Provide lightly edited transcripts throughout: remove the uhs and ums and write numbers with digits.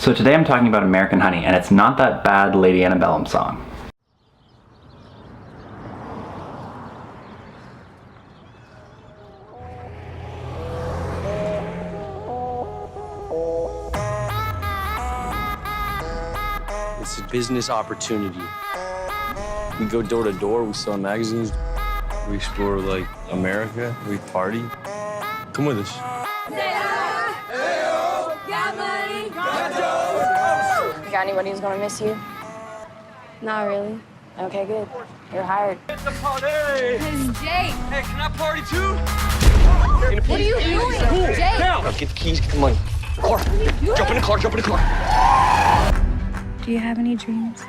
So today I'm talking about American Honey, and it's not that bad Lady Antebellum song. It's a business opportunity. We go door to door, we sell magazines, we explore like America, we party. Come with us. You got anybody who's gonna miss you? Not really. Okay, good. You're hired. It's a party! It's Jake. Hey, can I party too? What are you doing? Jake! Now, get the keys, get the money. Car. Jump in the car, jump in the car. Do you have any dreams?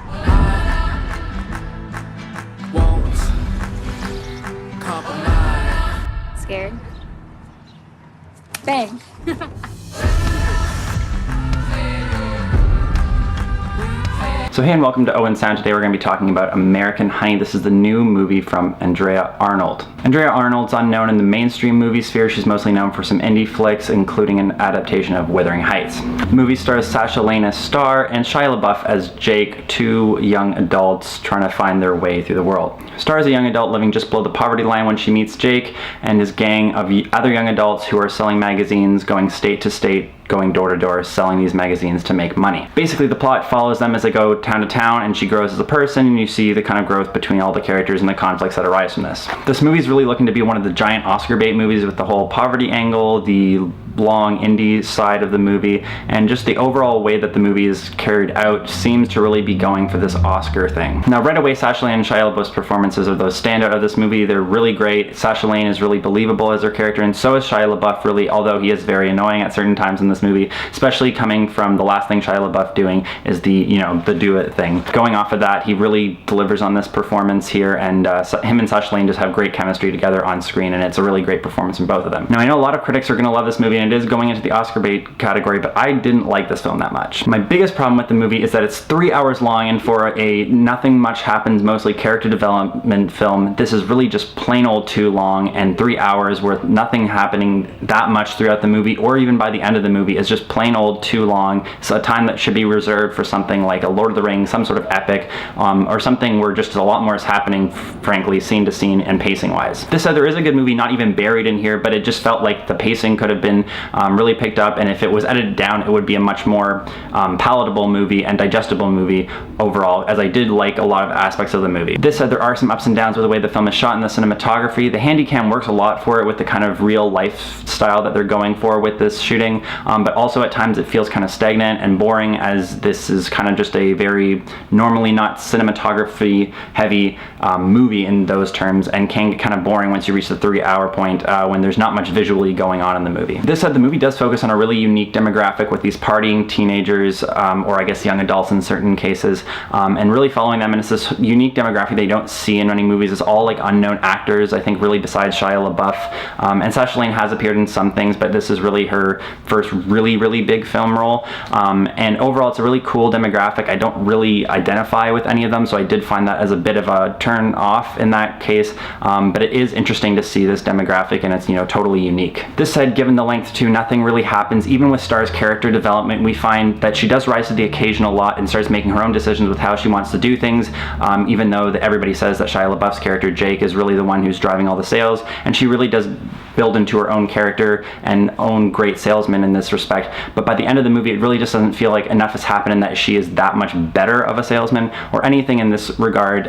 Scared? Bang. So hey and welcome to Owen Sound. Today we're going to be talking about American Honey. This is the new movie from Andrea Arnold. Andrea Arnold's unknown in the mainstream movie sphere. She's mostly known for some indie flicks, including an adaptation of Wuthering Heights. The movie stars Sasha Lane as Star and Shia Labeouf as Jake, two young adults trying to find their way through the world. Star is a young adult living just below the poverty line when she meets Jake and his gang of other young adults who are selling magazines, going state to state, going door to door, selling these magazines to make money. Basically, the plot follows them as they go town to town, and she grows as a person, and you see the kind of growth between all the characters and the conflicts that arise from this. This movie is really looking to be one of the giant Oscar bait movies with the whole poverty angle, the long indie side of the movie, and just the overall way that the movie is carried out seems to really be going for this Oscar thing. Now, right away, Sasha Lane and Shia Labeouf's performances are those standout of this movie. They're really great. Sasha Lane is really believable as her character, and so is Shia LaBeouf, really, although he is very annoying at certain times in this movie, especially coming from the last thing Shia LaBeouf doing is the do it thing. Going off of that, he really delivers on this performance here, and him and Sasha Lane just have great chemistry together on screen, and it's a really great performance from both of them. Now, I know a lot of critics are going to love this movie, and it is going into the Oscar bait category, but I didn't like this film that much. My biggest problem with the movie is that it's 3 hours long, and for a nothing much happens, mostly character development film, this is really just plain old too long, and 3 hours worth nothing happening that much throughout the movie, or even by the end of the movie, is just plain old too long. It's a time that should be reserved for something like a Lord of the Rings, some sort of epic, or something where just a lot more is happening, frankly, scene to scene and pacing wise. This said, there is a good movie not even buried in here, but it just felt like the pacing could have been really picked up, and if it was edited down, it would be a much more palatable movie and digestible movie overall, as I did like a lot of aspects of the movie. This said, there are some ups and downs with the way the film is shot and the cinematography. The Handycam works a lot for it with the kind of real lifestyle that they're going for with this shooting, but also at times it feels kind of stagnant and boring, as this is kind of just a very normally not cinematography heavy movie in those terms, and can get kind of boring once you reach the 3 hour point when there's not much visually going on in the movie. This said, the movie does focus on a really unique demographic with these partying teenagers, or I guess young adults in certain cases, and really following them, and it's this unique demographic they don't see in many movies. It's all like unknown actors, I think, really, besides Shia LaBeouf, and Sasha Lane has appeared in some things, but this is really her first really big film role, and overall it's a really cool demographic. I don't really identify with any of them, so I did find that as a bit of a turn off in that case, but it is interesting to see this demographic, and it's totally unique. This said, given the length too, nothing really happens. Even with Star's character development, we find that she does rise to the occasion a lot and starts making her own decisions with how she wants to do things, even though everybody says that Shia LaBeouf's character Jake is really the one who's driving all the sales, and she really does build into her own character and own great salesman in this respect. But by the end of the movie, it really just doesn't feel like enough has happened and that she is that much better of a salesman or anything in this regard,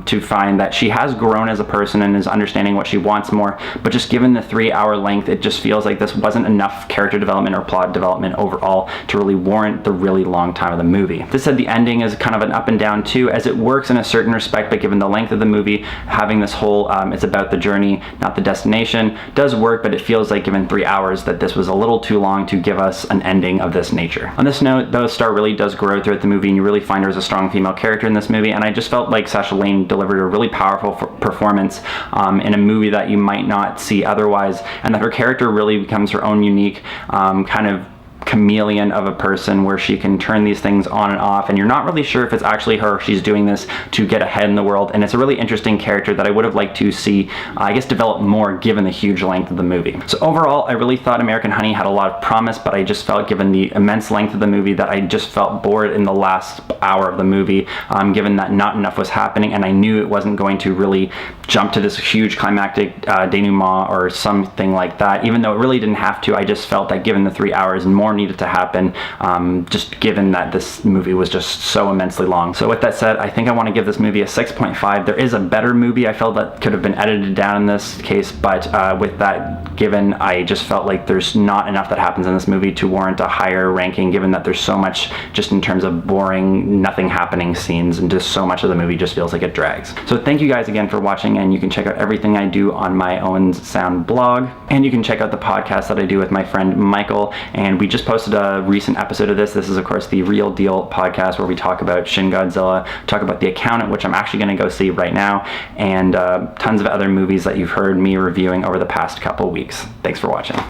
to find that she has grown as a person and is understanding what she wants more. But just given the 3 hour length, it just feels like this wasn't enough character development or plot development overall to really warrant the really long time of the movie. This said, the ending is kind of an up and down too, as it works in a certain respect, but given the length of the movie, having this whole it's about the journey, not the destination, does work, but it feels like, given 3 hours, that this was a little too long to give us an ending of this nature. On this note, though, Star really does grow throughout the movie, and you really find her as a strong female character in this movie, and I just felt like Sasha Lane delivered a really powerful performance in a movie that you might not see otherwise, and that her character really becomes her own unique kind of chameleon of a person where she can turn these things on and off, and you're not really sure if it's actually her or she's doing this to get ahead in the world. And it's a really interesting character that I would have liked to see, I guess, develop more given the huge length of the movie. So overall, I really thought American Honey had a lot of promise, but I just felt, given the immense length of the movie, that I just felt bored in the last hour of the movie, given that not enough was happening, and I knew it wasn't going to really jump to this huge climactic denouement or something like that. Even though it really didn't have to, I just felt that given the 3 hours, more needed to happen, just given that this movie was just so immensely long. So with that said, I think I want to give this movie a 6.5. There is a better movie I felt that could have been edited down in this case, but with that given, I just felt like there's not enough that happens in this movie to warrant a higher ranking, given that there's so much just in terms of boring, nothing happening scenes, and just so much of the movie just feels like it drags. So thank you guys again for watching, and you can check out everything I do on my Owens Sound blog, and you can check out the podcast that I do with my friend Michael, and we just posted a recent episode of this. This is of course the Real Deal podcast, where we talk about Shin Godzilla, talk about The Accountant, which I'm actually going to go see right now, and tons of other movies that you've heard me reviewing over the past couple weeks. Thanks for watching.